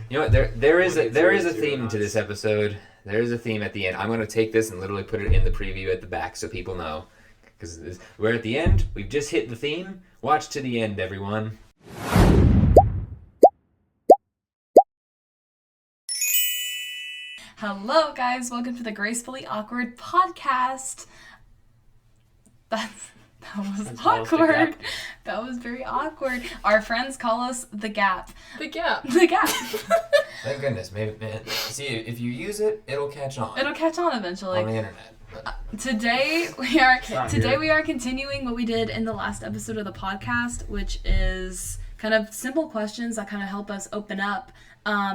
You know what? There is a theme to this episode. There is a theme at the end. I'm going to take this and literally put it in the preview at the back so people know. Because we're at the end. We've just hit the theme. Watch to the end, everyone. Hello, guys. Welcome to the Gracefully Awkward podcast. That was awkward. That was very awkward. Our friends call us the Gap. The Gap. The Gap. Thank goodness. Maybe, man. See, if you use it, it'll catch on. It'll catch on eventually. On the internet. Today we are continuing what we did in the last episode of the podcast, which is kind of simple questions that kind of help us open up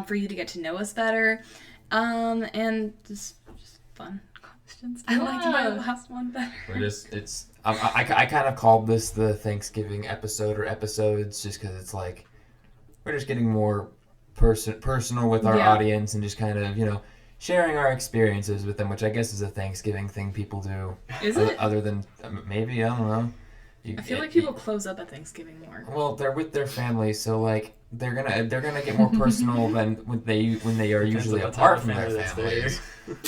for you to get to know us better, and just fun questions. I liked my last one better. I kind of called this the Thanksgiving episode or episodes just because it's like we're just getting more personal with our audience and just kind of, sharing our experiences with them, which I guess is a Thanksgiving thing people do. Is it? Other than, maybe, I don't know. I feel like people close up at Thanksgiving more. Well, they're with their family, so like they're gonna get more personal than when they are usually apart from their families.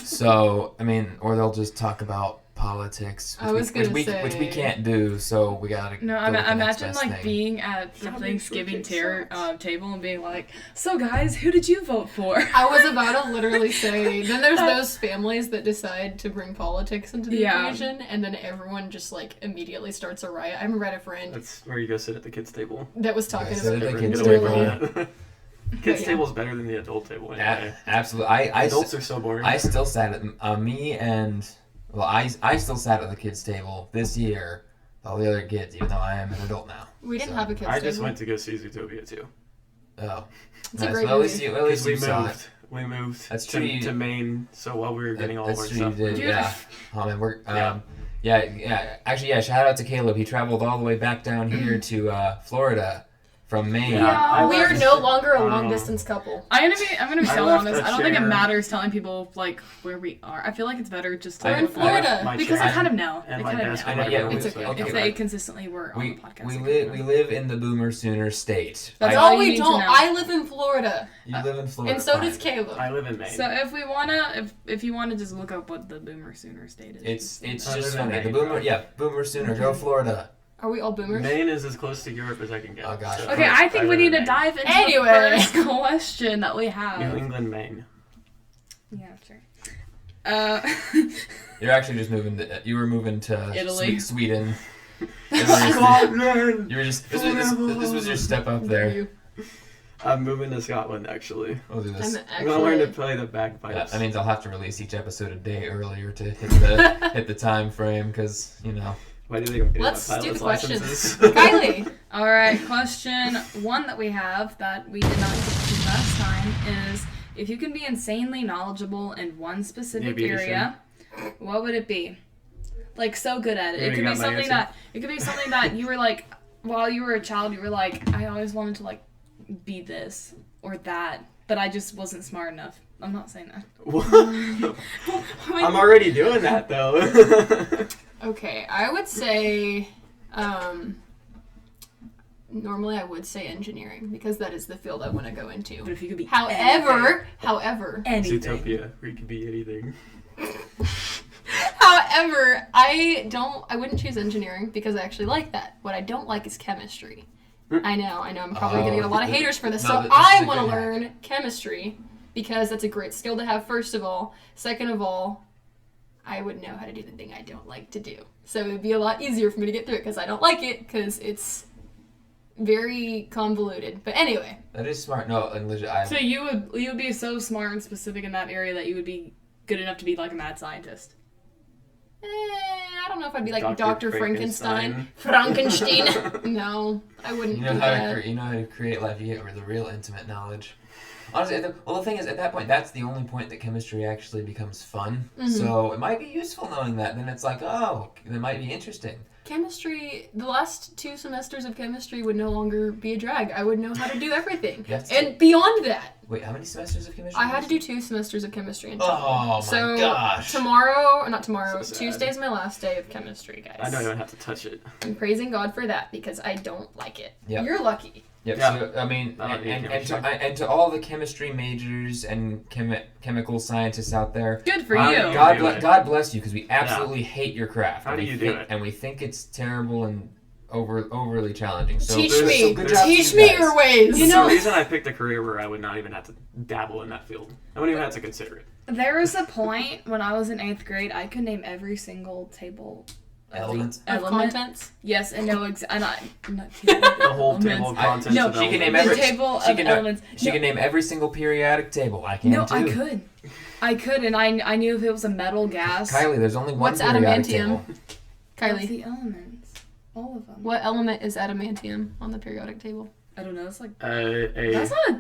So or they'll just talk about politics, which we can't do. So we gotta. No, imagine like being at the Thanksgiving table and being like, "So guys, who did you vote for?" I was about to literally say. Then there's those families that decide to bring politics into the equation, and then everyone just like immediately starts a riot. I remember I had a friend. That's where you go sit at the kids' table. That was talking about Get away from that. Kids' table's better than the adult table. Anyway. Yeah, absolutely. Adults are so boring. I still sat at I still sat at the kids' table this year with all the other kids, even though I am an adult now. We didn't have a kids' table. I just went to go see Zootopia too. Oh. It's a great movie. At least we moved. We moved That's true. to Maine, so while we were getting all of our stuff. Did, yeah. Oh man, we're Actually, shout out to Caleb. He traveled all the way back down here to Florida from Maine. Yeah, we are no longer a long distance couple. I'm gonna be so honest. I don't think it matters telling people like where we are. I feel like it's better just to. We're in Florida because they kind of know. And my desk. It's okay if they consistently were on the podcast. We live in the Boomer Sooner state. That's all we don't. I live in Florida. You live in Florida, and so does Caleb. I live in Maine. So if you wanna just look up what the Boomer Sooner state is, it's just funny. The Boomer Sooner, go Florida. Are we all boomers? Maine is as close to Europe as I can get. Oh gosh. So okay, I think we need to dive into the first question that we have. New England, Maine. Yeah, sure. You're actually just moving. You were moving to Italy, Sweden. Scotland. You were just. This was your step up there. I'm moving to Scotland, actually. We'll do this. I'm gonna learn to play the bagpipes. Yeah, that means I'll have to release each episode a day earlier to hit the time frame because Why do they go get Let's my do the pilot's questions. licenses? Kylie. All right, question one that we have that we did not get to last time is: if you can be insanely knowledgeable in one specific area, what would it be? Like so good at it. It could be something that you were like while you were a child. You were like, I always wanted to like be this or that, but I just wasn't smart enough. I'm not saying that. I'm already doing that though. Okay, I would say, normally I would say engineering because that is the field I want to go into. But if you could be however, anything. Zootopia, where you could be anything. However, I wouldn't choose engineering because I actually like that. What I don't like is chemistry. I know, I'm probably going to get a lot of haters for this. So I want to learn chemistry because that's a great skill to have, first of all. Second of all, I would know how to do the thing I don't like to do. So it would be a lot easier for me to get through it because I don't like it because it's very convoluted. But anyway. That is smart. No, and legit. So you would be so smart and specific in that area that you would be good enough to be like a mad scientist. I don't know if I'd be like Dr. Frankenstein. No, I wouldn't You know how to create life. You get the real intimate knowledge. Honestly, the thing is, at that point, that's the only point that chemistry actually becomes fun. Mm-hmm. So it might be useful knowing that. Then it's like, oh, it might be interesting. Chemistry, the last 2 semesters of chemistry would no longer be a drag. I would know how to do everything. And beyond that. Wait, how many semesters of chemistry? I had to do 2 semesters of chemistry in total. Oh my gosh. Tuesday's my last day of chemistry, guys. I don't even have to touch it. I'm praising God for that because I don't like it. Yep. You're lucky. Yep. Yeah. So, I mean, I don't need and chemistry. to all the chemistry majors and chemical scientists out there, Good for How you. do you- God bless you, because we absolutely hate your craft. How and do we you think, do it? And we think it's terrible and overly challenging. So Teach there's- me. good job to Teach you me guys. your ways. It's the reason I picked a career where I would not even have to dabble in that field. I wouldn't even have to consider it. There was a point when I was in 8th grade, I could name every single table Elements. Of element. contents. Yes, and no, not The whole table of contents. No, of She can elements. name the every. table She of can, elements. she can name every single periodic table. I can No, too. I could, and I knew if it was a metal gas. Kylie, there's only one What's periodic adamantium? table. That's Kylie, the elements, all of them. what element is adamantium on the periodic table? I don't know. It's like A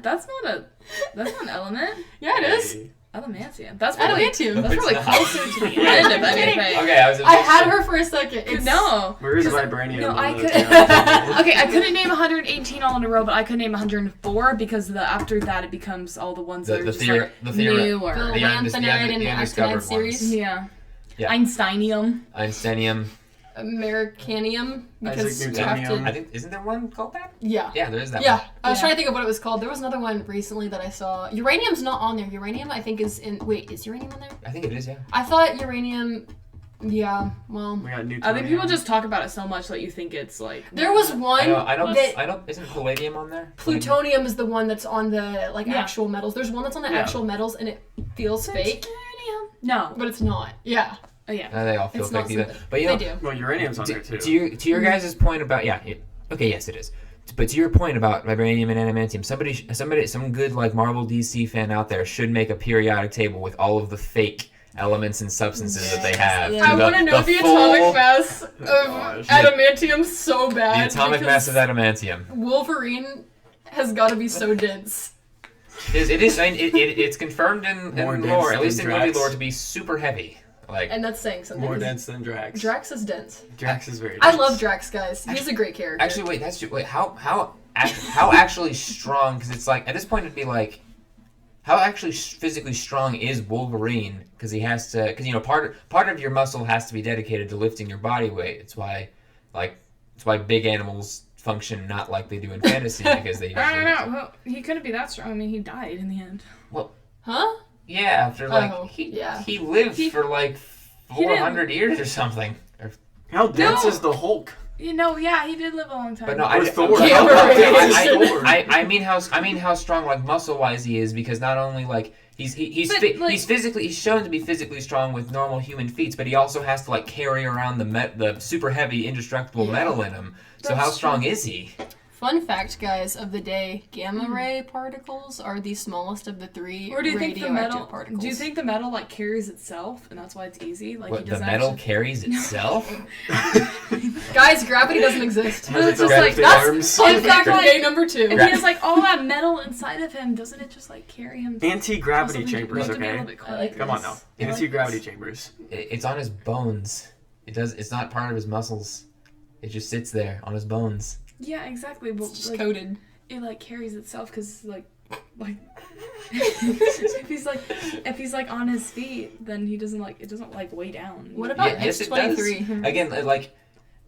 that's not an element. Yeah, it is. Adamantium. That's probably Adamantium. That's It's probably not. closer to the end of anything. Okay, I was. I had her for a second. It's, No. Where is 'Cause- vibranium? No, on I the could. table? Okay, I couldn't name 118 all in a row, but I could name 104 because after that it becomes all the ones that are just like The newer. lanthanide and the undiscovered actinide series. ones. Yeah. Yeah. Einsteinium. Einsteinium. Americanium. Because Isaac you have Newtonium. I to. think isn't there one called that? Yeah. Yeah, there is that Yeah, one. I was Yeah. trying to think of what it was called. There was another one recently that I saw. Uranium's not on there. Uranium, I think, is in. Wait, is uranium on there? I think it is. Yeah. I thought uranium. Yeah, well. We got Newtonium. I think people just talk about it so much that you think it's like. There was one. I don't. that Isn't palladium on there? plutonium is the one that's on the like Yeah. actual metals. There's one that's on the Yeah. actual metals and it feels fake, No. but it's not. Yeah, Oh yeah. They all feel it's fake not either. something. But you They know, do. Well, uranium's on there too. to your guys' point about okay, yes, it is. But to your point about vibranium and adamantium, some good like Marvel DC fan out there should make a periodic table with all of the fake elements and substances that they have. Yes. To I want to know the full- atomic mass of gosh. adamantium so bad. The atomic because mass of adamantium. Wolverine has got to be so dense. It is. I mean, it's confirmed in More dense lore, at least in than movie Drax. lore, to be super heavy. Like And that's saying something. More dense than Drax. Drax is dense. Drax is very dense. I love Drax, guys. He's a great character. actually, wait. How actually strong? Because it's like at this point it'd be like, how actually physically strong is Wolverine? Because he has to. Because part of your muscle has to be dedicated to lifting your body weight. It's why big animals function not like they do in fantasy because they usually. I don't know. Well, he couldn't be that strong. I mean, he died in the end. Huh? Yeah, after like Oh, yeah. he lived for like he didn't- 400 years or something. How dense No. is the Hulk? You know, yeah, he did live a long time. But no, Or Thor. I mean how strong like muscle wise he is because not only like he's shown to be physically strong with normal human feats, but he also has to like carry around the super heavy indestructible metal in him. So That's how strong is he? Fun fact, guys, of the day: gamma ray particles are the smallest of the three Or do you think the radioactive metal? particles. Do you think the metal like carries itself, and that's why it's easy? Like What he the doesn't metal actually... carries itself? Guys, gravity doesn't exist. Has it's its just own like, gravity That's arms. fun fact of day number 2. If he has like all that metal inside of him, doesn't it just like carry him? Anti-gravity Something chambers, to be a okay? little bit I like quiet. Come on now. I like Anti-gravity this. chambers. It's on his bones. It's not part of his muscles. It just sits there on his bones. Yeah, exactly. But It's just like, coated. it like carries itself because like if he's like on his feet, then it doesn't like weigh down. What about Yeah, yes, it does. X-23? Again, like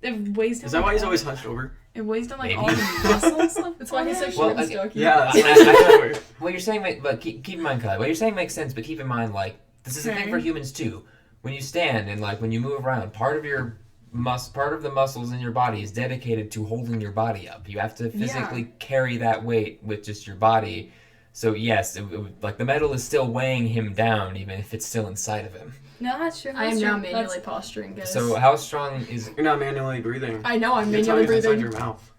It weighs down. Is that why like, he's all- always hunched over? It weighs down like Maybe. all the muscles. Of That's why he's so the short Well, and stocky. Yeah, I- that's why. what you're saying, but keep in mind, Kylie. What you're saying makes sense, but keep in mind, like this is a thing Okay. for humans too. When you stand and like when you move around, part of the muscles in your body is dedicated to holding your body up. You have to physically carry that weight with just your body. So yes, like the metal is still weighing him down, even if it's still inside of him. No, that's true. I am That's now true. manually That's- posturing, guys. So how strong is? You're not manually breathing. I know I'm Your manually tongue is inside breathing. your mouth.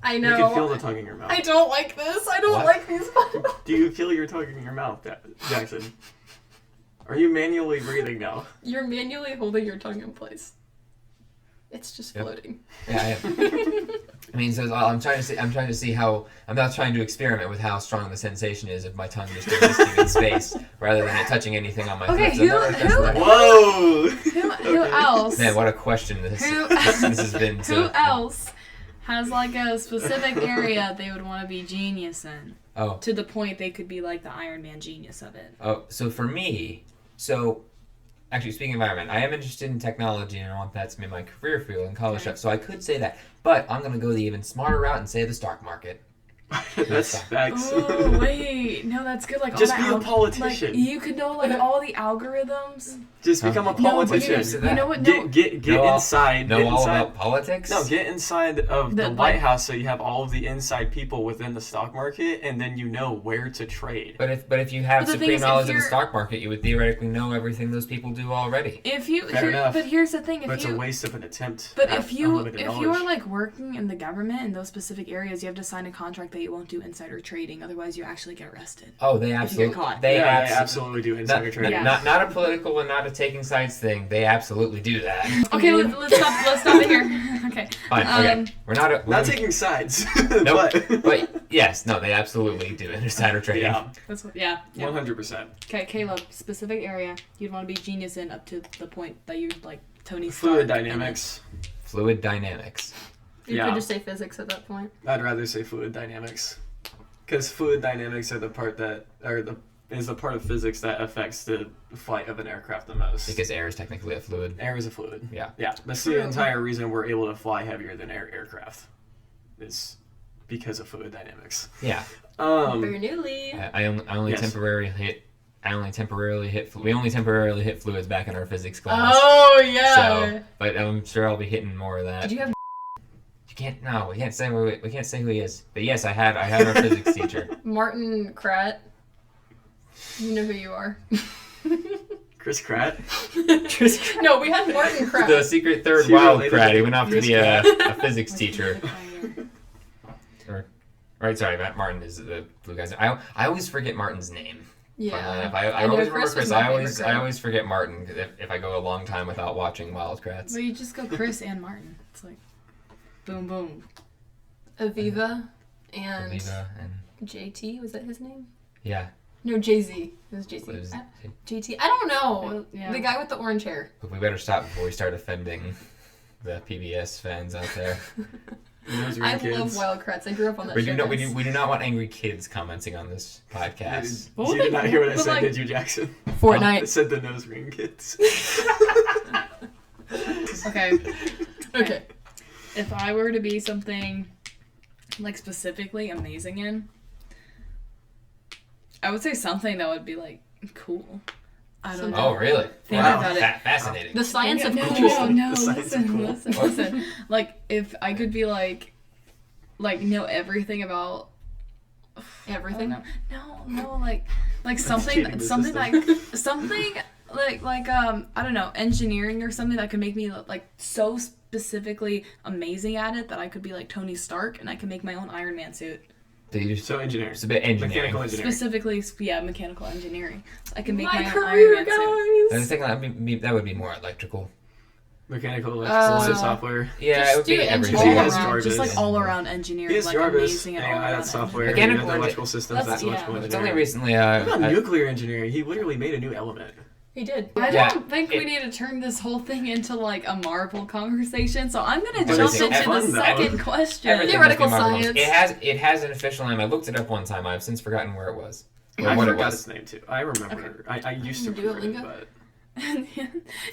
I You know. can feel the tongue in your mouth. I don't like this. I don't What? like these. Do you feel your tongue in your mouth, Jackson? Are you manually breathing now? You're manually holding your tongue in place. It's just Yep. floating. Yeah, I mean, so I'm trying to see how I'm not trying to experiment with how strong the sensation is of my tongue just existing in space rather than it touching anything on my Okay, lips. Whoa! Who else? Man, what a question this has been. Who else has like a specific area they would want to be genius in? Oh. To the point they could be like the Iron Man genius of it. Oh, so for me, actually speaking of environment, I am interested in technology and I want that to be my career field in college stuff. So I could say that, but I'm gonna go the even smarter route and say the stock market. That's facts. Oh wait, no, that's good. Like Just all the be a politician. Like, you could know like all the algorithms. Just become a No, but politician. you know what? No, Get inside. Know get all inside. about politics? No, get inside of the The, White like- House so you have all of the inside people within the stock market, and then you know where to trade. But if you have But the thing supreme is, if knowledge of the you're- stock market, you would theoretically know everything those people do already. if you, Fair enough. but here's the thing: But if it's you, a waste of an attempt. but at if you unlimited are knowledge. like working in the government in those specific areas, you have to sign a contract that you won't do insider trading. Otherwise, you actually get arrested. Oh, they you get absolutely. caught. They yeah, they absolutely. absolutely do insider Not, trading. Yeah. not a political and not a taking sides thing. They absolutely do that. Okay, let's stop. Let's stop it here. Okay. Fine. Okay. We're not. Not taking sides. Nope. but But yes, no, they absolutely do insider trading. yeah, That's what. Yeah. 100%. Okay, Caleb. Specific area you'd want to be genius in up to the point that you like Tony Stark. Fluid dynamics. Fluid dynamics. You Yeah. could just say physics at that point. I'd rather say fluid dynamics, because fluid dynamics are the part that is the part of physics that affects the flight of an aircraft the most. Because air is technically a fluid. Air is a fluid. Yeah. Yeah. That's the entire reason we're able to fly heavier than aircraft. Is because of fluid dynamics. Yeah. Bernoulli. I only Yes. temporarily hit. We only temporarily hit fluids back in our physics class. Oh yeah. So, but I'm sure I'll be hitting more of that. Did you have? You can't. No, we can't say. We can't say who he is. But yes, I had our physics teacher. Martin Kratt. You know who you are. Chris Pratt. No, we had Martin Kratt. The secret third Is he wild related Pratt. to He went off to Chris be a physics What's teacher. the fire? Right, sorry, Matt Martin is the blue guy. I always forget Martin's name. Yeah. I know always remember Chris was Chris. my I favorite always Kratt. forget Martin if I go a long time without watching Wildcrats. Well, you just go Chris and Martin. It's like, boom, boom. Aviva and Aviva and JT, was that his name? yeah, No, Jay-Z. It was Jay-Z. what is- JT. I don't know. Well, yeah. The guy with the orange hair. but we better stop before we start offending the PBS fans out there. Those are I your kids. love Wild Kratts. I grew up on that We show. do not. guys. We do not want angry kids commenting on this podcast. You did not hear what I But, said, like- did you, Jackson? I Fortnite. said the nose ring kids. Okay. Okay. If I were to be something like specifically amazing in, I would say something that would be like cool. I don't know. Oh, really? Think Wow, about it. fascinating. The science of no, cool. no, The science of cool. listen. Like if I could be like know everything about Everything. no, like kidding, something this something is like I don't know, engineering or something that could make me like so specifically amazing at it that I could be like Tony Stark and I can make my own Iron Man suit. So engineering. It's a bit engineering. Mechanical engineering. Specifically, yeah, mechanical engineering. So I can make My my own career, Iron Man suit. I guys. was thinking that would be more electrical. Mechanical, electrical, software. Yeah, Just it would be do everything. All Yes, around, Jarvis. just like all around engineering, Yes, like Jarvis. amazing at all Yeah, around that's software. engineering. Mechanical You know, the electrical systems, That's- that's yeah. electrical It's only engineering. recently. What about nuclear engineering? He literally made a new element. He did. I Yeah, don't think it- we need to turn this whole thing into like a Marvel conversation, so I'm gonna Everything- jump into fun, the though. second question. Everything Theoretical must be Marvel. science. It has an official name. I looked it up one time. I've since forgotten where it was. Or I what it forgot was. its name too. I remember. I used to remember it, Duolingo? but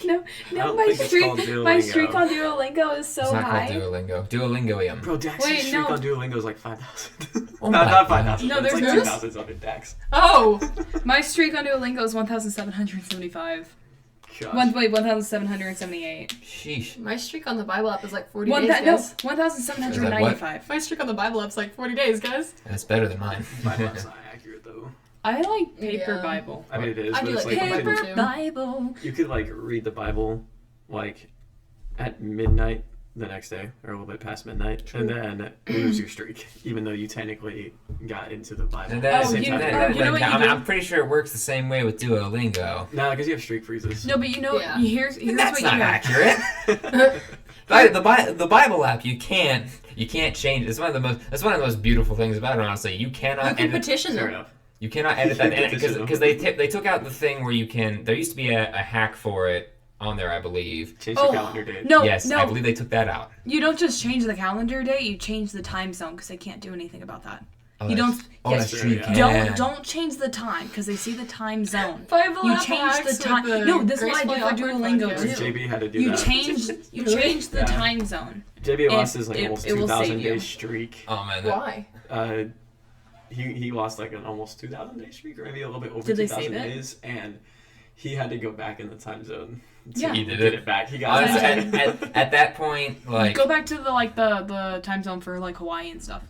no, don't my think it's streak, called Duolingo. my streak on Duolingo is so It's not high. called Duolingo. Duolingoium. bro, Dax's Wait, streak no. on Duolingo is like 5,000. Oh not my 5,000. No, it's there's like no- 2,000 something Dax. Oh. My streak on Duolingo is 1,775. Gosh. 1,778. Sheesh. My streak on the Bible app is like 40 One days, that no, guys. 1,795. My streak on the Bible app's like 40 days, guys. That's better than mine. My map's not accurate though. I like paper Yeah. Bible. I mean, it is, I but do it's like like paper. Paper Bible. you could like read the Bible like at midnight the next day or a little bit past midnight, and then lose your streak, even though you technically got into the Bible. And at the then, same you time. know- you know what you do? I'm pretty sure it works the same way with Duolingo. No, because you have streak freezes. No, but you know, Yeah. here's That's what not you have. accurate. The Bible app, you can't change. It's one of the most beautiful things about it. Honestly, you You cannot can edit. petition Fair them. enough. You cannot edit that Petition because they took out the thing where you can. There used to be a hack for it on there, I believe. Change Oh, the calendar date. No, Yes, no, I believe they took that out. you don't just change the calendar date. You change the time zone because they can't do anything about that. Oh, You that's- don't- Oh, yes, that's true. You yeah. can. Don't change the time because they see the time zone. Bible You app change hacks the time. with the No, this is what I Gracefully do for Awkward Duolingo podcast. too. JB had to do You that. change the Yeah. time zone. JB lost and his like it- almost it will 2,000 save you. day streak. Oh man, Why? he lost like an almost 2,000 day streak, or maybe a little bit over Did they 2,000 save it? days, and he had to go back in the time zone to Yeah. He did get it. it back. He got Honestly, it. at that point, like, Go back to the time zone for like Hawaii and stuff.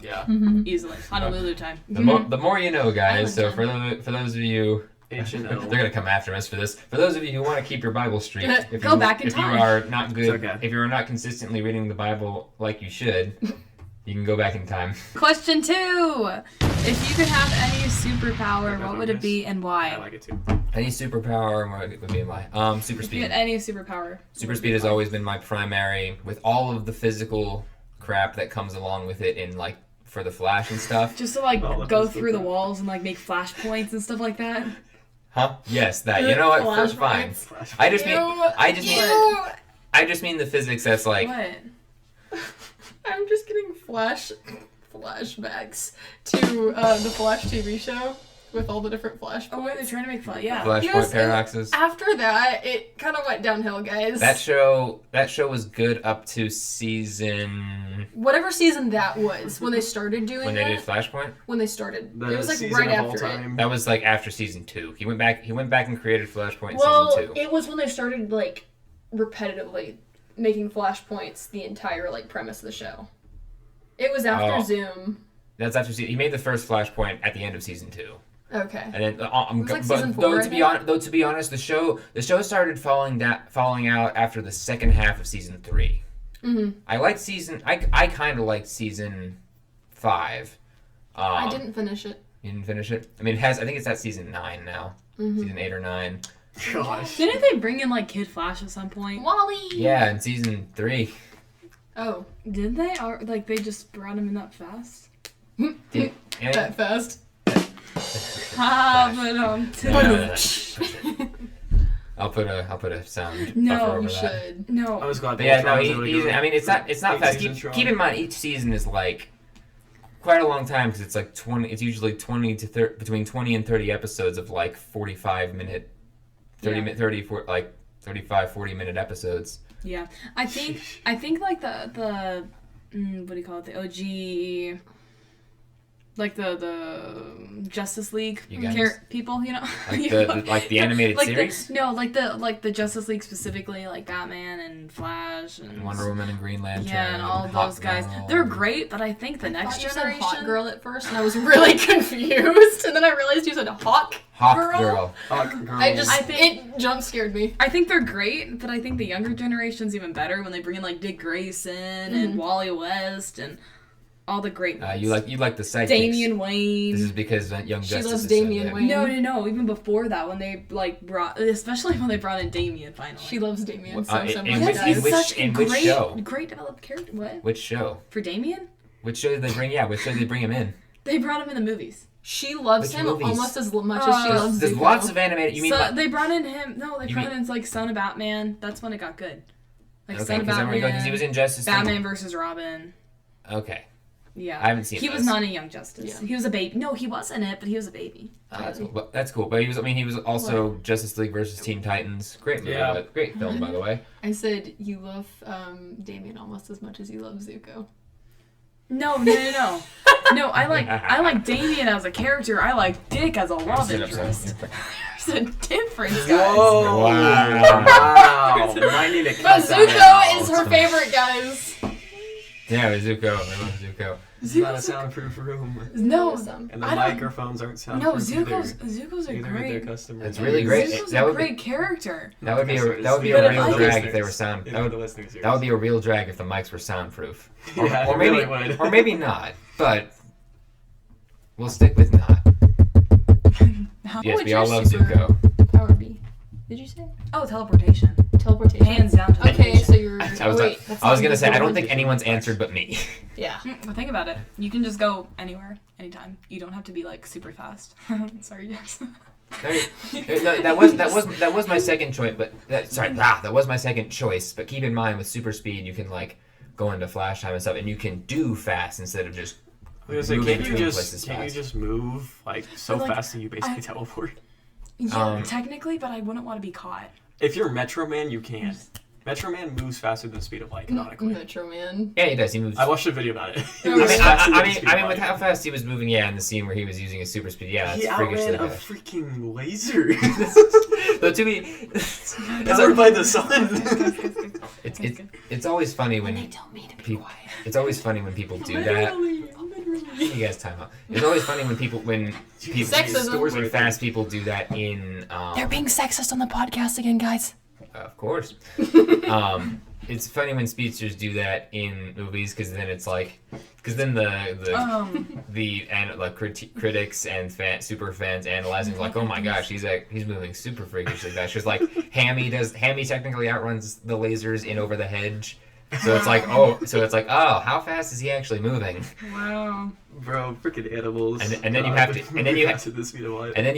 Yeah. Easily. Honolulu time. the more you know, guys. So Island for those of you, H&O. they're gonna come after us for this. For those of you who want to keep your Bible streak, Go back in time. If you are not good, It's okay. if you are not consistently reading the Bible like you should, you can go back in time. Question 2. If you could have any superpower, what would it be and why? I like it too. Any superpower would be my super If you had speed. any superpower. Super speed has always been my primary, with all of the physical crap that comes along with it, in like for the Flash and stuff. Just to like Well, that go was through the super. walls and like make flashpoints and stuff like that. Huh? Yes, that. You know what? Flash Fine. points. I just mean the physics that's like. What? I'm just getting flashbacks to the Flash TV show with all the different Flash Oh, wait, they're trying to make fun. Yeah. Flashpoint Yes, paradoxes. After that, it kind of went downhill, guys. That show was good up to season Whatever season that was, when they started doing when it. they did Flashpoint. When they started. The It was like season right of all after it. time. That was like after season 2. He went back and created Flashpoint in Well, season 2. it was when they started like repetitively making flashpoints the entire like premise of the show. It was after Oh. Zoom. That's after he made the first Flashpoint at the end of season 2. Okay. And then was like but season 4, though I to be honest, the show started falling out after the second half of season 3. Mm-hmm. I kind of liked season 5. I didn't finish it. You didn't finish it? I mean, I think it's at season 9 now. Mm-hmm. Season 8 or 9. Gosh. Didn't they bring in like Kid Flash at some point? Wally. Yeah, in season 3. Oh, Did they? Or like they just brought him in that fast? Yeah. that fast. I'll put a sound No, buffer over You that. should. I No. was glad. But yeah, no, Voltron was able to go I mean, it's not 8 fast. seasons strong. Keep in mind, each season is like quite a long time because it's like 20. It's usually 20 to 30, between 20 and 30 episodes of like 45-minute, 40-minute episodes. Yeah. I think like the what do you call it? The OG, like the Justice League You guys. people, you know, Like the animated like series. the Justice League specifically, like Batman and Flash and Wonder Woman and Green Lantern. yeah, and all Hawk those guys. Girl. They're great, but I think the I next thought you said generation. hot girl at first, and I was really confused. And then I realized you said hawk Girl. Hawk Girl. I think- it jump scared me. I think they're great, but I think the younger generation's even better when they bring in like Dick Grayson and Wally West and all the great ones. You like the sidekicks. Damian Wayne. This is because Young She Justice loves is so Damian good. Wayne. No. Even before that, when they like especially when they brought in Damien finally. She loves Damien Well, so in much. which- Yes, in he's which- such a in which great, show? great developed character. What Which show? for Damien? Which show did they bring? Yeah, which show did they bring him in? They brought him in the movies. She loves Which him movies? almost as much as she loves There's Zuko. lots of animated. You mean So like, they brought in him. No, they You brought mean- him in like Son of Batman. That's when it got good. Like okay, Son of because Batman. he was in Justice League. Batman versus Robin. Okay, Yeah. I haven't seen He was those. not in Young Justice. Yeah. He was a baby. No, he was in it, but he was a baby. That's cool. But that's cool. But he was also Justice League versus Teen Titans. Great movie. Yeah. Great film, by the way. I said you love Damien almost as much as you love Zuko. No. No, I like Damien as a character. I like Dick as a love interest. There's a difference, guys. Whoa! Wow. Wow! Might need to But cut that Zuko out. is her favorite, guys. Yeah, with Zuko. I love Zuko. It's not a soundproof room, No, Some. and the I don't- microphones aren't no, soundproof. Zuko's a Either with their great. customer. It's really great. Zuko's That a would be great character. that would be a But if I real could- drag if they were sound. That would be a real drag if the mics were soundproof. Yeah, or it maybe really would. or maybe not. But we'll stick with not. How Yes, would we all your love super- Zuko. Power be. Did you say? Oh, teleportation. Teleportation. Hands down Okay, teleportation. so you're. I was, that's I was not gonna say I don't good. think anyone's answered but me. Yeah. Well, think about it. You can just go anywhere, anytime. You don't have to be like super fast. Sorry, yes. No, that was my second choice, but that was my second choice. But keep in mind, with super speed, you can like go into flash time and stuff, and you can do fast instead of just. I was gonna Moving say, between places can't you fast. just move like so But, like, fast that you basically teleport? Yeah, technically, but I wouldn't want to be caught. If you're Metro Man, you can. Metro Man moves faster than the speed of light, canonically. Metro Man. Yeah, he does. He moves. I watched a video about it. I mean, with how fast he was moving, yeah, in the scene where he was using his super speed, yeah, that's he freakishly outran a fast. freaking laser. Though to be, Powered by the sun. it's always funny when They tell me to be quiet. it's always funny when people do that. You guys time out. It's always funny when Sexism. when fast people do that in. They're being sexist on the podcast again, guys. Of course. It's funny when speedsters do that in movies because then it's like, because then critics and super fans analyzing like, oh my gosh, he's moving super freakishly fast. Just like Hammy technically outruns the lasers in Over the Hedge. So it's like, oh, how fast is he actually moving? Wow. Bro, freaking animals. And then you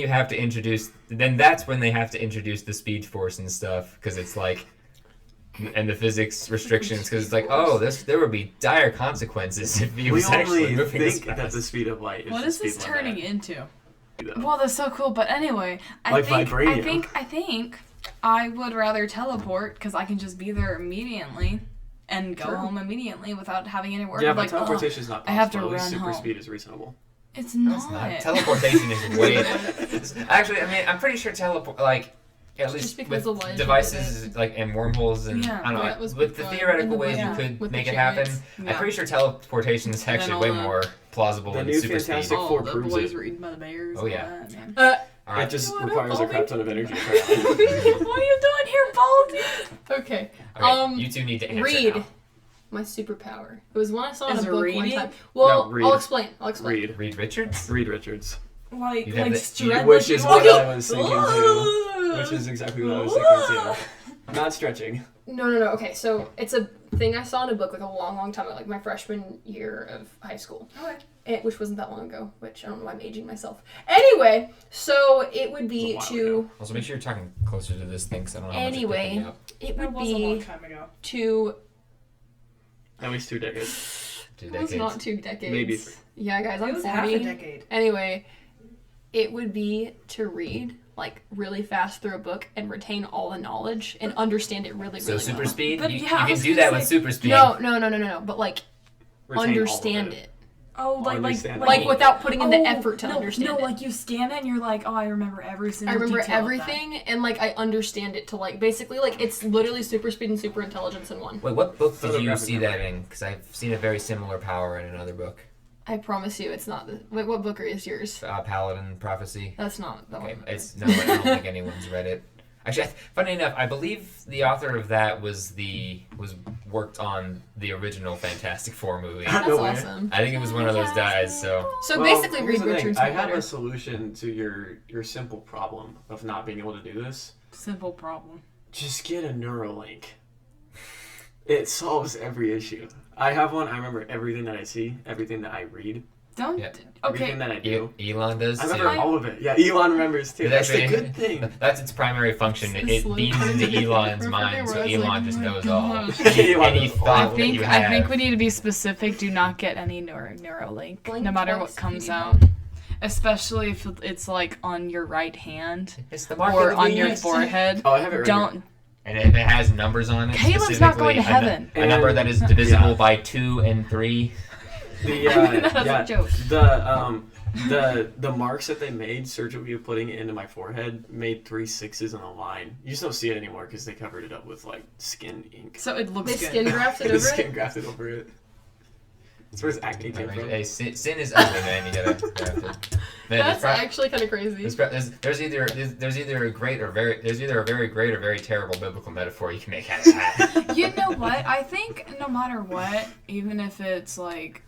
have to introduce. Then that's when they have to introduce the Speed Force and stuff because it's like, and the physics restrictions because it's like, oh, there would be dire consequences if he was actually moving We this only think that the speed of light is What the is speed this limit. turning into? You know. Well, that's so cool. But anyway, I think I would rather teleport because I can just be there immediately and go home immediately without having any work. Yeah, but like, teleportation is not possible. I have to At least run super home. speed is reasonable. It's not. It's not. Teleportation is way. Actually, I mean, I'm pretty sure at least because with Elijah devices like and wormholes and Yeah. I don't That know, was with the before. theoretical In the ways way, you yeah. could With the make it happen. chariots. Yeah. I'm pretty sure teleportation is actually way more plausible than new super speed. Fantastic Four the proves boys it. were eaten by the bears. Oh, and yeah. all that, man. All It right. just You wanna requires a follow crap me? ton of energy. What are you doing here, Baldy? Okay. Okay, you two need to answer Read. now. My superpower. It was one I saw in Is a book reading? one time. Well, No, read. I'll explain. Reed. Reed Richards. Reed Richards. Like, You have the- stretch. Which is like, what I was thinking too. Which is exactly what I was thinking too. Not stretching. No. Okay, so it's a thing I saw in a book like a long, long time ago, like my freshman year of high school. Okay. Which wasn't that long ago, which I don't know why I'm aging myself. Anyway, so it would be It's a while to... ago. Also, make sure you're talking closer to this thing, because I don't know how much it's Anyway, picking up. it That would was a long be time ago. to... At least 2 decades. 2 It decades. was not 2 decades. Maybe 3. Yeah, guys, I'm It was 40. half a decade. Anyway, it would be to read like really fast through a book and retain all the knowledge and understand it really, So really super well. speed. But You yeah, I can was do gonna that with say- super speed. No. But like Retain all of understand it. Oh, Understand. Like without putting in the Oh, effort to understand no, it. like you scan it and you're like, oh, I remember every I single remember detail of everything and like I understand it to like basically like it's literally super speed and super intelligence in one. Wait, what book did you Photographic see that memory. in? Because I've seen a very similar power in another book. I promise you it's not the wait, what book is yours? Paladin Prophecy. That's not the Okay, one. it's no, I don't think anyone's read it. Actually, funny enough, I believe the author of that was worked on the original Fantastic Four movie. That's No way. awesome. I think it was one of those guys. So So Well, basically here's Reed the thing. Richards I was have better. a solution to your simple problem of not being able to do this. that. Simple problem. Just get a Neuralink. It solves every issue. I have one. I remember everything that I see, everything that I read, Don't. Yeah. everything Okay. that I do. Elon does I remember too. all of it. Yeah, Elon remembers too. It That's the actually- good thing. That's its primary function. It's It slow beams down. into Elon's We're mind, so fucking Elon wrestling. just Oh my knows all. gosh. Elon Any knows all. thought that you have. I think we need to be specific. Do not get any Neuralink, Blink no matter twice, what comes baby. out. Especially if it's like on your right hand It's the mark or of the on your beast. forehead. Oh, I have it right Don't. And if it has numbers on it, Caleb's not going to specifically heaven. a number that is divisible Yeah. by 2 and 3. The That's a joke. The marks that they made surgically putting it into my forehead made 3 6s in a line. You just don't see it anymore because they covered it up with like skin ink. So it looks They good. skin grafted The over skin it. grafted over it. That's where his acne came from. Hey, sin is ugly, man. You gotta graft it. Man, That's actually kind of crazy. there's either a great or a very great or very terrible biblical metaphor you can make out of that. You know what? I think no matter what, even if it's like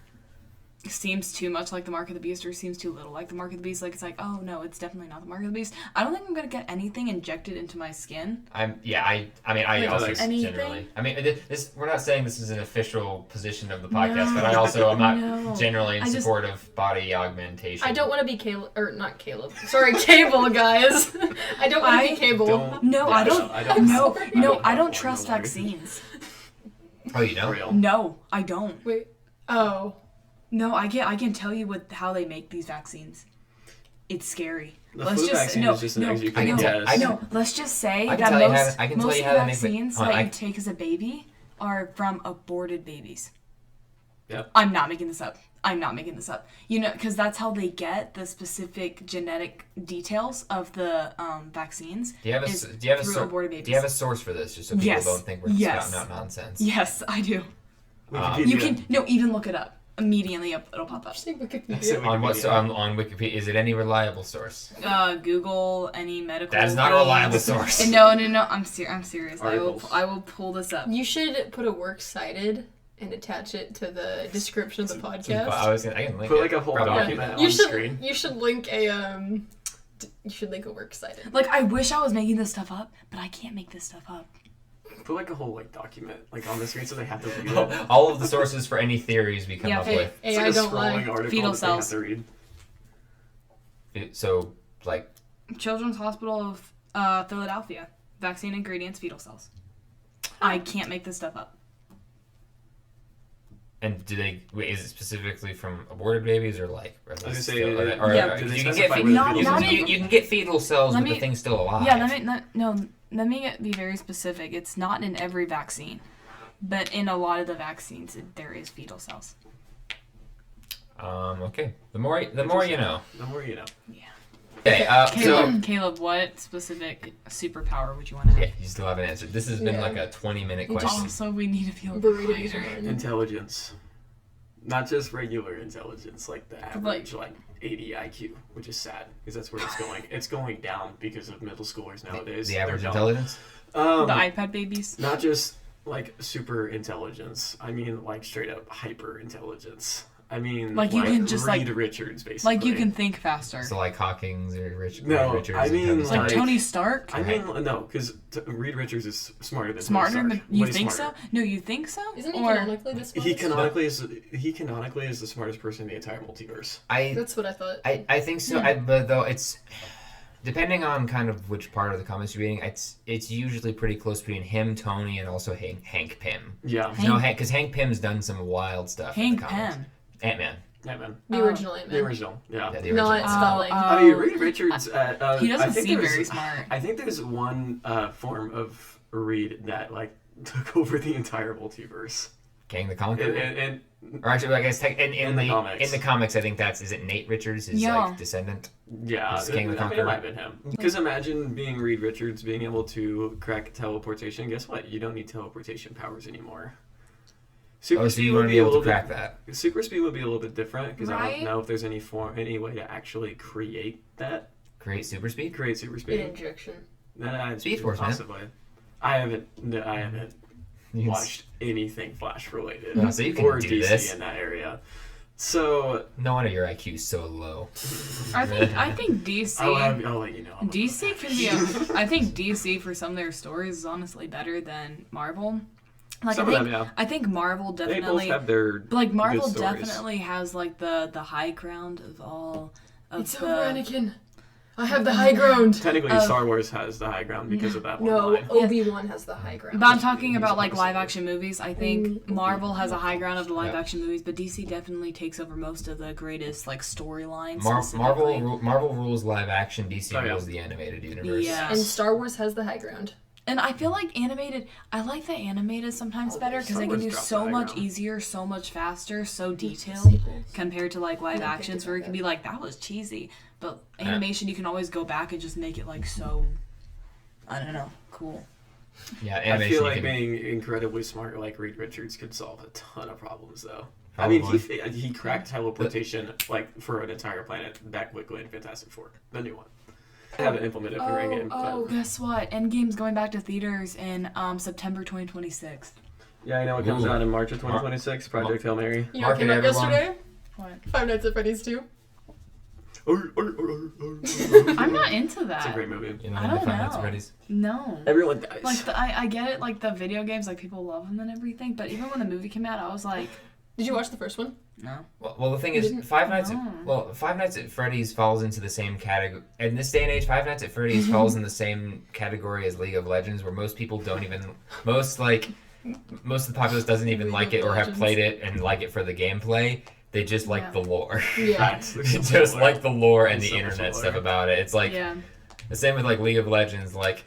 seems too much like the mark of the beast or seems too little like the mark of the beast, like it's like, oh no, it's definitely not the mark of the beast. I don't think I'm gonna get anything injected into my skin. I Like, also anything? generally. I mean, this we're not saying this is an official position of the podcast, but I'm not No. generally in I just- support of body augmentation. I don't want to be Caleb, or not Caleb. Sorry, Cable, guys. I don't want to be Cable. No, I don't. I don't. No, sorry. no, I have don't one, trust no worries. vaccines. Oh, you know? Real. No, I don't. Wait. Oh. No, I can tell you how they make these vaccines. it's scary. The Let's flu just vaccine is just an extra I can tell- I no. Let's just say I can that tell you most how- I can most tell of you the how to make it- vaccines hold on, that I- you take as a baby are from aborted babies. Yep. I'm not making this up. You know, because that's how they get the specific genetic details of the vaccines. Do you have through aborted babies. Do you have a source for this, just so people Yes. don't think we're Yes. spouting out nonsense? Yes, I do. Wikipedia. You can even look it up. Immediately it'll pop up. Say Wikipedia. Say On what? Wikipedia. So on Wikipedia, is it any reliable source? Google any medical. That is not a reliable source. No. I'm serious. Articles. I will pull this up. You should put a works cited and attach it to the description of the podcast. I can link Put it. like a whole Probably. document You on should screen. you should link a you should link a works cited. Like, I wish I was making this stuff up, but I can't make this stuff up. Put like a whole like document like on the screen so they have to read it. All of the sources for any theories we come Yeah, up Hey, with. It's AI like a don't scrolling lie. article Fetal that cells. they have to read. So, like, Children's Hospital of Philadelphia. Vaccine ingredients, fetal cells. I can't make this stuff up. and do they? Wait, is it specifically from aborted babies or like? Or was gonna is say, it- or- yeah, or- do they you can specify get where the Not- fetal not cells even- come you can get fetal cells Let with me- the thing still alive. Yeah, let me be very specific. It's not in every vaccine, but in a lot of the vaccines, there is fetal cells. Okay. The more you know. The more you know. Okay. Caleb, what specific superpower would you want to have? Yeah, you still haven't answered. This has been Yeah. like a 20-minute We just- question. Also, we need to feel Burritos brighter. again. Intelligence. Not just regular intelligence, like the average, Like- 80 IQ, which is sad because that's where it's going. It's going down because of middle schoolers nowadays. The average They're dumb. intelligence. The iPad babies. Not just like super intelligence. I mean, like straight up hyper intelligence. I mean, Like, you can just, Reed like- Richards, basically. Like, you can think faster. So like Hawkins or No, Richards. I and mean, Tony Like Stark. Tony Stark? I mean, no, because Reed Richards is smarter than Smarter Tony than Stark. you Way think smarter. so? No, you think so? Isn't he Or canonically this He canonically is the smartest person in the entire multiverse. That's what I thought. I think so. But though it's depending on kind of which part of the comics you're reading, it's usually pretty close between him, Tony, and also Hank Pym. Yeah. Because Hank Pym's done some wild stuff. in Hank the comics. Pym. Ant-Man. Ant-Man. The original Ant-Man. The original, yeah. Yeah, the Not original. spelling. I mean, Reed Richards. He I doesn't think seem there's- very smart. I think there's one form of Reed that like took over the entire multiverse. King the Conqueror. And Or actually, I guess in the the comics. in the comics, I think is it Nate Richards, his Yeah. like descendant. yeah, It's King the it Conqueror. might have been him. Because imagine being Reed Richards, being able to crack teleportation. Guess what? You don't need teleportation powers anymore. Super Oh, so speed you would want to be be a able to little crack bit. that? Super speed would be a little bit different because I Right? don't know if there's any way to actually create that. Create super speed. Create super An speed. injection. Speed Force, man. possibly. I haven't You can watched anything Flash related No, so you can or do DC this. in that area. So No wonder your IQ's so low. I think DC. I'll let you know. DC can be. I think DC for some of their stories is honestly better than Marvel. Like Some I of think, them, yeah. I think Marvel They both definitely. have their Like Marvel good stories. definitely has like the high ground of all of It's the. over, Anakin. I have the high ground. Technically, Star Wars has the high ground because of that one No, line. Obi-Wan has the high ground. But I'm talking about like He's live action movies. I think Marvel has a high ground of the live Yeah. action movies, but DC definitely takes over most of the greatest like storylines. Marvel rules live action. DC Oh, yeah. rules the animated universe. Yeah. And Star Wars has the high ground. And I feel like animated. I like the animated sometimes better because Star they can Wars do dropped so the high much ground. easier, so much faster, so detailed Sequels. compared to like live Yeah, I actions think where it about can that. be like that was cheesy. But animation, you can always go back and just make it like so. I don't know, cool. Yeah, I animation. feel you like can- being incredibly smart like Reed Richards could solve a ton of problems though. I mean, he cracked teleportation like for an entire planet that quickly in Fantastic Four, the new one. I haven't implemented for Endgame. but- Guess what? Endgame's going back to theaters in September 2026. Yeah, I know it comes Ooh. out in March of 2026. Project Hail Mary. You know what Market came out everyone. yesterday? What? Five Nights at Freddy's 2. I'm not into that. It's a great movie. You know, I don't Five Nights know. at Freddy's. No. Everyone dies. Like I get it. Like the video games, like people love them and everything. But even when the movie came out, I was like, Did you watch the first one? no. Well, the thing is, Five Nights at Freddy's falls into the same category. In this day and age, Five Nights at Freddy's falls in the same category as League of Legends, where most people don't even most of the populace doesn't even League like of it or have Legends. played it and like it for the gameplay. They just like the lore. Yeah. Just like the lore and the internet stuff about it. It's like the same with like League of Legends. Like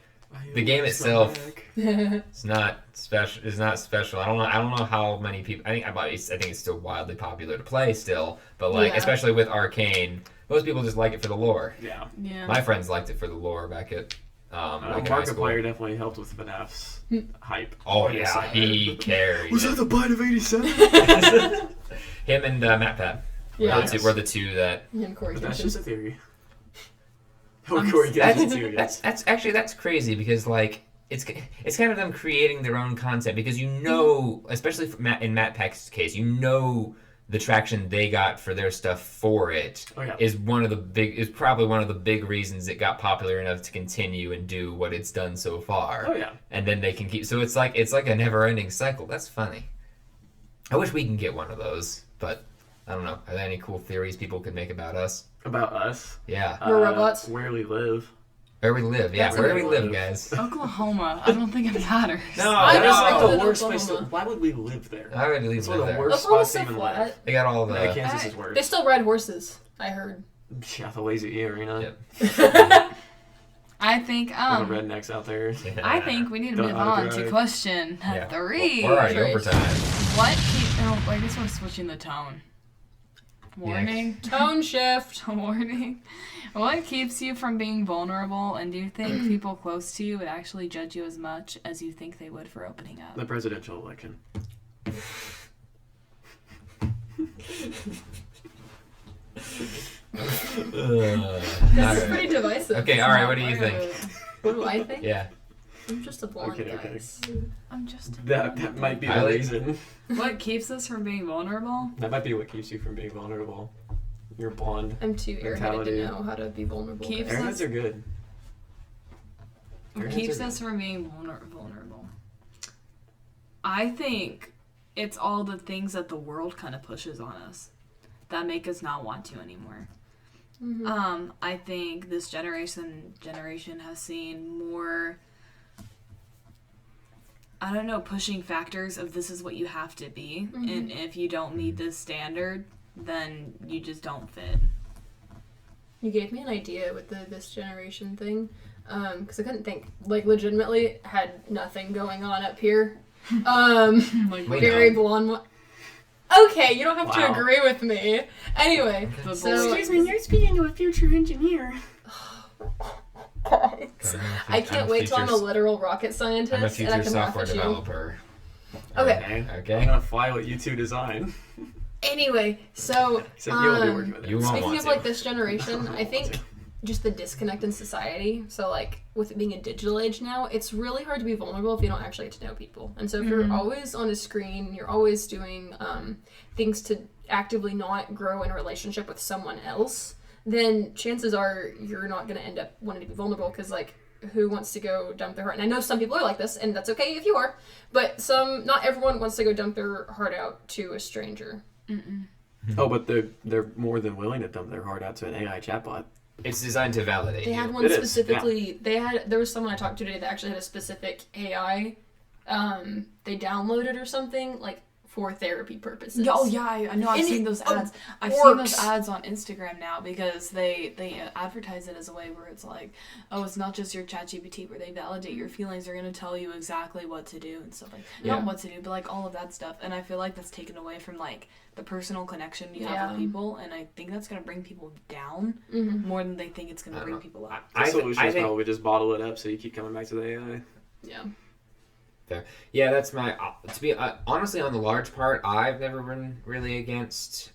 the game itself is not special. Is not special. I don't know how many people. I think it's still wildly popular to play still. But like especially with Arcane, most people just like it for the lore. Yeah. My friends liked it for the lore back at. Markiplier definitely helped with FNAF's hype. Oh yeah, he carried. Was that the bite of 87? Him and Matt Pat. Were the two that. But that's just a theory. That's crazy because like it's kind of them creating their own content because especially in Matt Peck's case, the traction they got for their stuff for it is probably one of the big reasons it got popular enough to continue and do what it's done so far. Oh yeah. And then they can keep it's like a never-ending cycle. That's funny. I wish we can get one of those, but I don't know. Are there any cool theories people could make about us? About us? Yeah. We're robots. Where we live. Where we live, yeah. Where do we live, guys? Oklahoma. I don't think it matters. No, that is like know. the worst place to... Why would we live there? Why would we live there? It's one of the worst Oklahoma's spots so to even flat. live. They got all the... Yeah, Kansas is worse. They still ride horses, I heard. Yeah, the Lazy E Arena. Yep. I think All the rednecks out there. I think we need to move on to question 3. We're already overtime. I guess we're switching the tone. Warning. Tone shift. Warning. What keeps you from being vulnerable, and do you think people close to you would actually judge you as much as you think they would for opening up? The presidential election. This is pretty divisive. Okay, alright, what do you think? What do I think? Yeah. I'm just a blonde Okay. I'm just... That might be the Kylie? reason. What keeps us from being vulnerable? That might be what keeps you from being vulnerable. You're blonde. I'm too airheaded Mentality. to know how to be vulnerable. Keeps Airheads are good. What Airheads keeps are us from being vulnerable? I think it's all the things that the world kind of pushes on us that make us not want to anymore. Mm-hmm. I think this generation has seen more, I don't know, pushing factors of this is what you have to be, and if you don't meet this standard, then you just don't fit. You gave me an idea with this generation thing, because I couldn't think. Like, legitimately had nothing going on up here. Very blonde. Okay, you don't have to agree with me. Anyway, so... Excuse me, you're speaking to a future engineer. Guys, I can't wait till I'm a literal rocket scientist. I'm a future and I can software laugh at you. developer. Okay. I'm gonna fly what you two design. Anyway, so So you'll be working with it. You won't speaking want of to. like this generation, I think just the disconnect in society. So like with it being a digital age now, it's really hard to be vulnerable if you don't actually get to know people. And so if you're always on a screen, you're always doing things to actively not grow in a relationship with someone else, then chances are you're not going to end up wanting to be vulnerable because like who wants to go dump their heart? And I know some people are like this, and that's okay if you are, but not everyone wants to go dump their heart out to a stranger. Oh, but they're more than willing to dump their heart out to an AI chatbot. It's designed to validate They you. had one It is, specifically. There was someone I talked to today that actually had a specific AI. They downloaded or something like for therapy purposes. Oh yeah, I know. I've And seen it those ads. I've works. seen those ads on Instagram now because they advertise it as a way where it's like, oh, it's not just your ChatGPT where they validate your feelings. They're gonna tell you exactly what to do and stuff like not what to do, but like all of that stuff. And I feel like that's taken away from like the personal connection you have with people, and I think that's gonna bring people down more than they think it's gonna bring people up. The solution is probably just bottle it up so you keep coming back to the AI. Yeah. Fair. Yeah, that's my. To be honestly, on the large part, I've never been really against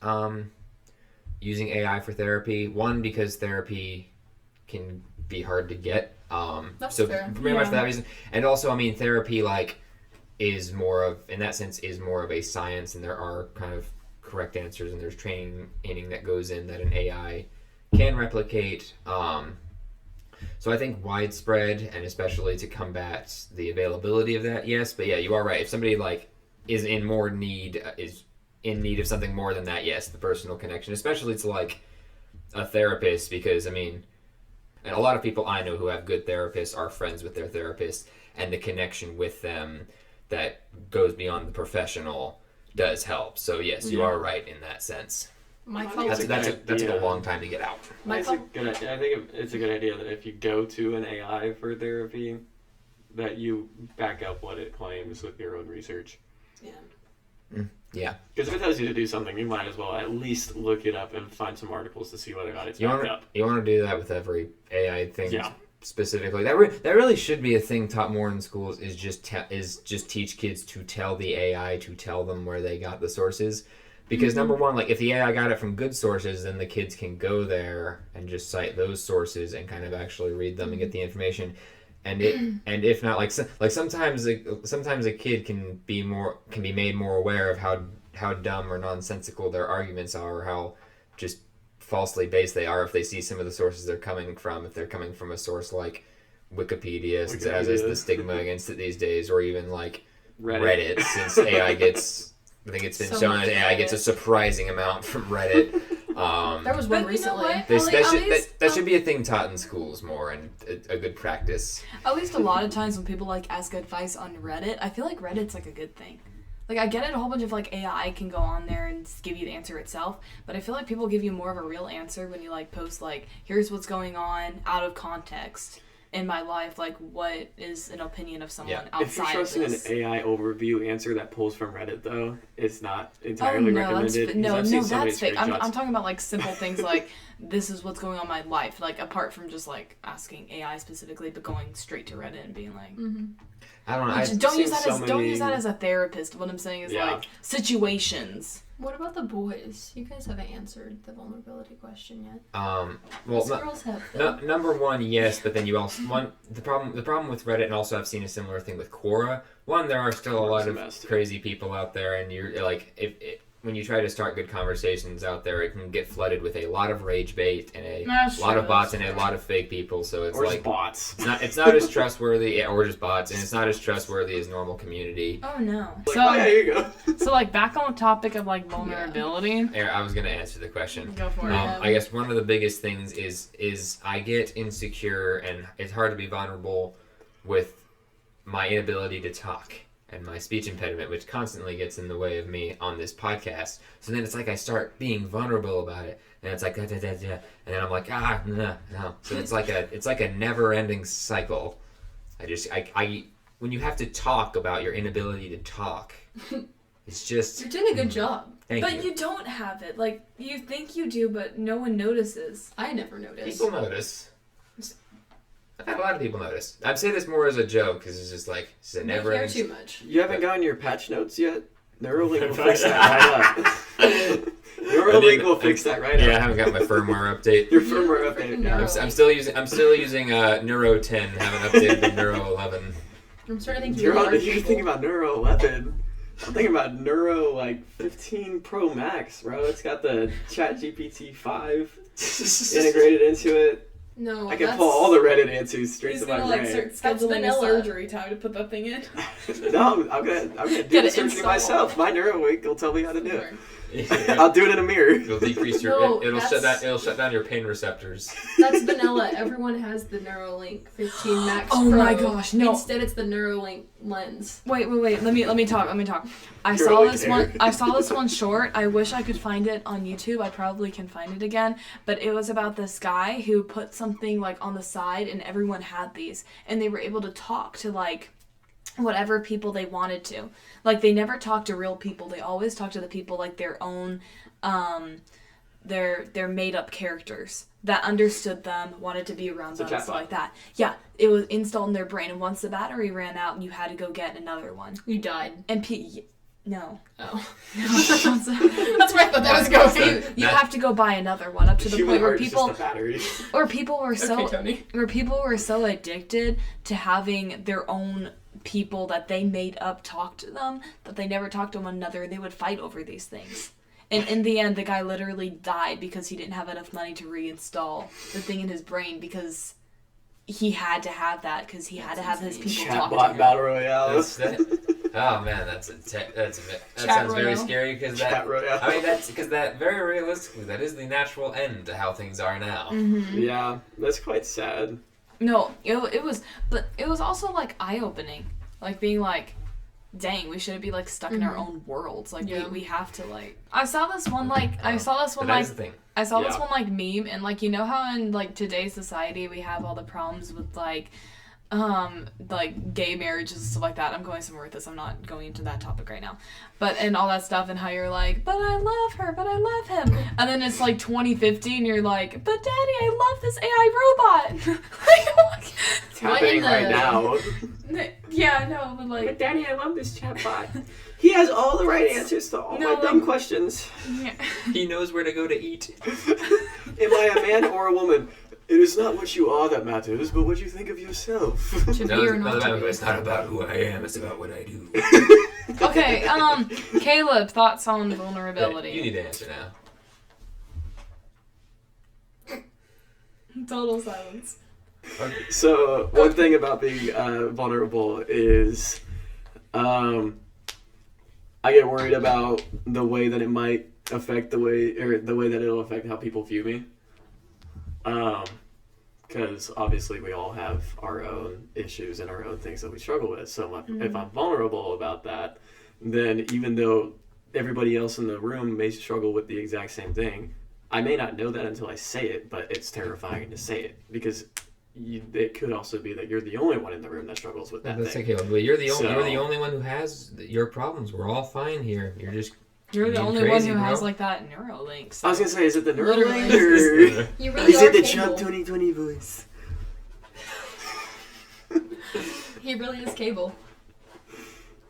using AI for therapy. One, because therapy can be hard to get. That's so fair. pretty much for that reason, and also, I mean, therapy is more of, in that sense, is more of a science, and there are kind of correct answers, and there's training that goes in that an AI can replicate. So I think widespread, and especially to combat the availability of that, yes. But yeah, you are right. If somebody is in need of something more than that, yes, the personal connection, especially to like a therapist, because I mean, and a lot of people I know who have good therapists are friends with their therapist, and the connection with them that goes beyond the professional does help. So yes, you are right in that sense. That took a long time to get out. I think it's a good idea that if you go to an AI for therapy, that you back up what it claims with your own research. Yeah. Yeah. Because if it tells you to do something, you might as well at least look it up and find some articles to see whether or not it's backed up. You want to do that with every AI thing. Yeah. Specifically, that really should be a thing taught more in schools. Is just teach kids to tell the AI to tell them where they got the sources, because number one, like if the AI got it from good sources, then the kids can go there and just cite those sources and kind of actually read them and get the information. And if not, like sometimes a kid can be made more aware of how dumb or nonsensical their arguments are, or how just falsely based they are if they see some of the sources they're coming from. If they're coming from a source like Wikipedia, since it has the stigma against it these days, or even like Reddit since AI gets, I think it's been shown that AI gets a surprising amount from Reddit. There was one recently. That should be a thing taught in schools more, and a good practice. At least a lot of times when people like ask advice on Reddit, I feel like Reddit's like a good thing. Like, I get it, a whole bunch of, like, AI can go on there and give you the answer itself, but I feel like people give you more of a real answer when you, like, post, like, here's what's going on out of context in my life, like, what is an opinion of someone outside of this. If you're trusting an AI overview answer that pulls from Reddit, though, it's not entirely recommended. No, that's fake. I'm talking about, like, simple things like, this is what's going on in my life, like, apart from just, like, asking AI specifically, but going straight to Reddit and being like... I don't know. Don't use that as a therapist. What I'm saying is like situations. What about the boys? You guys haven't answered the vulnerability question yet. Well, girls have. Number one, yes, but then you also the problem with Reddit, and also I've seen a similar thing with Quora. One, there are still a lot of crazy people out there, and you're like, when you try to start good conversations out there, it can get flooded with a lot of rage bait and a lot of bots and a lot of fake people. So it's like bots. It's not as trustworthy, or just bots, and it's not as trustworthy as normal community. Oh no. Here you go. So like back on the topic of like vulnerability. I was gonna answer the question. Go for it. I guess one of the biggest things is I get insecure, and it's hard to be vulnerable with my inability to talk and my speech impediment, which constantly gets in the way of me on this podcast. So then it's like I start being vulnerable about it, and it's like, and then I'm like, no. So it's like a never-ending cycle. When you have to talk about your inability to talk, it's just... You're doing a good job. But you don't have it. Like, you think you do, but no one notices. I never notice. People notice. I've had a lot of people notice. I'd say this more as a joke, because it's just like, it's a never care too much. You haven't gotten your patch notes yet? Neuralink will fix that right up. Neuralink will fix that right up. Yeah, I haven't got my firmware update. Your firmware update. Yeah. I'm still using Neuro 10. Haven't updated the Neuro 11. I'm starting to think you're thinking about Neuro 11. I'm thinking about Neuro 15 Pro Max, bro. It's got the ChatGPT 5 integrated into it. No, I can pull all the Reddit answers straight to my brain. He's gonna start scheduling a surgery time to put that thing in. No, I'm gonna do the surgery myself. My Neuralink will tell me how to do it. Yeah. I'll do it in a mirror. It'll decrease your. It'll shut down your pain receptors. That's vanilla. Everyone has the Neuralink 15 Max. Oh Pro. my gosh! No. Instead, it's the Neuralink lens. Wait. Let me talk. I saw this one short. I wish I could find it on YouTube. I probably can find it again. But it was about this guy who put something like on the side, and everyone had these, and they were able to talk to like whatever people they wanted to. Like, they never talked to real people. They always talked to the people like their own, their made-up characters that understood them, wanted to be around them, stuff like that. Yeah, it was installed in their brain, and once the battery ran out, you had to go get another one. You died. And no. Oh. That's where I thought that was going. You have to go buy another one, up to the point where people were so addicted to having their own people that they made up talk to them that they never talked to one another, and they would fight over these things. And in the end, the guy literally died because he didn't have enough money to reinstall the thing in his brain, because he had to have that, because he had to have his people talk to him. Battle Royale. Oh man, that sounds very scary, because that very realistically, that is the natural end to how things are now. Mm-hmm. Yeah, that's quite sad. No, it was also like eye-opening, like being like, dang, we shouldn't be like stuck in our own worlds. Like we have to like. I saw this one meme, and like, you know how in like today's society we have all the problems with like gay marriages and stuff like that. I'm going somewhere with this. I'm not going into that topic right now. But and all that stuff, and how you're like, but I love her, but I love him. And then it's like 2050 and you're like, but daddy, I love this AI robot. It's happening right now. Yeah, no, but like, But daddy, I love this chatbot. He has all the right answers to all my dumb questions. Yeah. He knows where to go to eat. Am I a man or a woman? It is not what you are that matters, but what you think of yourself. To be or not to be. It's not about who I am, it's about what I do. Okay, Caleb, thoughts on vulnerability? You need to answer now. Total silence. So, one thing about being vulnerable is I get worried about the way that it might affect the way that it'll affect how people view me. Because obviously we all have our own issues and our own things that we struggle with. So if I'm vulnerable about that, then even though everybody else in the room may struggle with the exact same thing, I may not know that until I say it, but it's terrifying to say it because it could also be that you're the only one in the room that struggles with that thing. Okay, but you're the only one who has your problems. We're all fine here. You're the only one who has like that Neuralink. So. I was gonna say, is it the Neuralink or You really is are it the Cable. Trump 2020 voice? He really is Cable.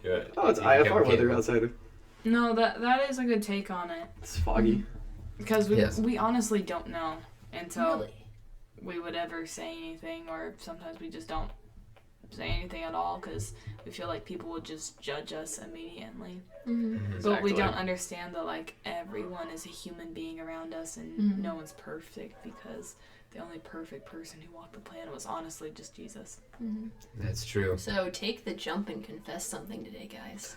Yeah. Oh, it's IFR weather outside. No, that is a good take on it. It's foggy. Because we honestly don't know until Really? we would ever say anything, or sometimes we just don't say anything at all because we feel like people would just judge us immediately. Mm-hmm. But we don't understand that like everyone is a human being around us and no one's perfect, because the only perfect person who walked the planet was honestly just Jesus. Mm-hmm. That's true. So take the jump and confess something today, guys.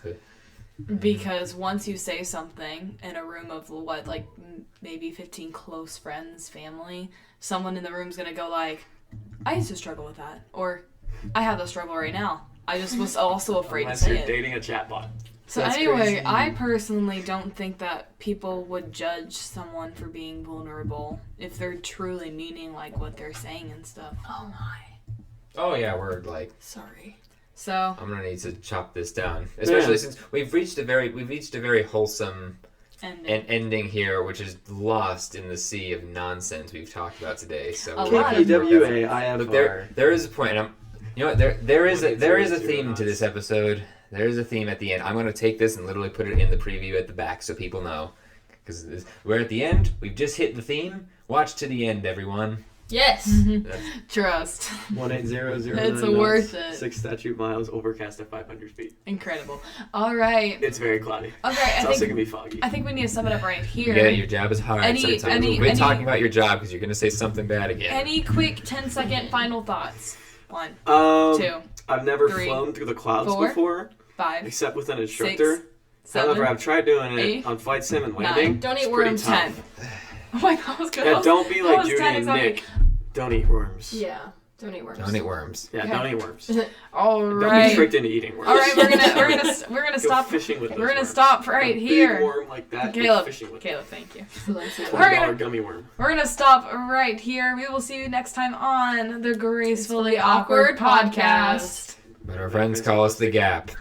Because once you say something in a room of maybe 15 close friends, family, someone in the room's gonna go like, I used to struggle with that, or I have the struggle right now. I just was also afraid Unless to say you're it. dating a chatbot. So That's anyway, crazy. I personally don't think that people would judge someone for being vulnerable if they're truly meaning like what they're saying and stuff. Oh my. Oh yeah, we're like. Sorry. So I'm gonna need to chop this down, especially since we've reached a very wholesome ending here, which is lost in the sea of nonsense we've talked about today. So KPWA, IFR. there is a point. There is a theme to this episode. There is a theme at the end. I'm going to take this and literally put it in the preview at the back so people know. Because we're at the end. We've just hit the theme. Watch to the end, everyone. Yes. Trust. 18009 It's knots, worth it. 6 statute miles, overcast at 500 feet. Incredible. All right. It's very cloudy. Okay. It's also going to be foggy. I think we need to sum it up right here. Yeah, your job is hard. Sometimes we're talking about your job because you're going to say something bad again. Any quick 10-second final thoughts? 1, 2, I've never 3, flown through the clouds 4, before, 5, except with an instructor. 6, 7, However, I've tried doing it 8, on flight sim and 9. landing. Don't It's eat pretty worms. tough. 10. Oh my god, I was good. Yeah, don't be like Judy 10 and exactly. Nick. Don't eat worms. Yeah. Don't eat worms. Don't eat worms. Yeah, Okay. don't eat worms. All Don't right. be tricked into eating worms. All right, we're gonna Go stop. fishing with those We're gonna worms. stop right A here. Big worm like that. Go Caleb, fishing with thank you. $20 We're gummy worm. We're gonna stop right here. We will see you next time on the Gracefully Awkward Podcast. But our friends call us the Gap.